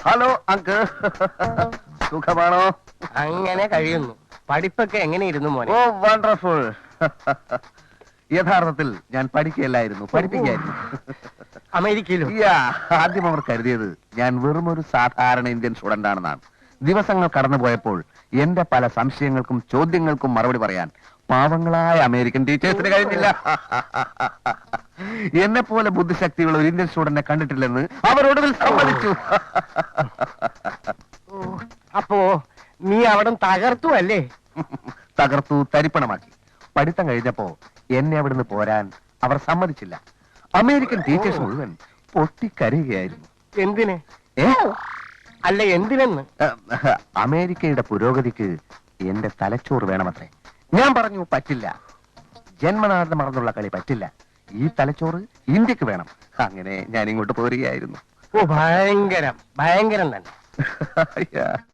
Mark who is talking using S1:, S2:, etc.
S1: Hello uncle, സുഖമാണോ?
S2: അങ്ങനെ കഴിയുന്നു. പഠിപ്പൊക്കെ എങ്ങനെയിരുന്നു മോനെ?
S1: ഓ വണ്ടർഫുൾ. യഥാർത്ഥത്തിൽ ഞാൻ പഠിക്കുകയല്ലായിരുന്നു, പഠിപ്പിക്കായിരുന്നു.
S2: അമേരിക്കയിലും
S1: ആദ്യം അവർ കരുതിയത് ഞാൻ വെറും ഒരു സാധാരണ ഇന്ത്യൻ സ്റ്റുഡന്റ് ആണെന്നാണ്. ദിവസങ്ങൾ കടന്നുപോയപ്പോൾ എന്റെ പല സംശയങ്ങൾക്കും ചോദ്യങ്ങൾക്കും മറുപടി പറയാൻ പാവങ്ങളായ അമേരിക്കൻ ടീച്ചേഴ്സിന് കഴിഞ്ഞില്ല. എന്നെ പോലെ ബുദ്ധിശക്തിയുള്ള ഒരു ഇന്ത്യൻ സ്റ്റുഡന്റിനെ കണ്ടിട്ടില്ലെന്ന് അവരോട് സമ്മതിച്ചു.
S2: അപ്പോ നീ അവിടെ തകർത്തു അല്ലേ?
S1: തകർത്തു, തരിപ്പണമാക്കി. പഠിത്തം കഴിഞ്ഞപ്പോ എന്നെ അവിടുന്ന് പോരാൻ അവർ സമ്മതിച്ചില്ല. അമേരിക്കൻ ടീച്ചേഴ്സ് മുഴുവൻ പൊട്ടിക്കരയുകയായിരുന്നു.
S2: എന്തിന്? അല്ല എന്തിനെന്ന്?
S1: അമേരിക്കയുടെ പുരോഗതിക്ക് എന്റെ തലച്ചോറ് വേണമത്രേ. ഞാൻ പറഞ്ഞു പറ്റില്ല, ജന്മനാഥ മറന്നുള്ള കളി പറ്റില്ല, ഈ തലച്ചോറ് ഇന്ത്യക്ക് വേണം. അങ്ങനെ ഞാൻ ഇങ്ങോട്ട് പോരുകയായിരുന്നു.
S2: ഓ ഭയങ്കരം ഭയങ്കരം തന്നെ.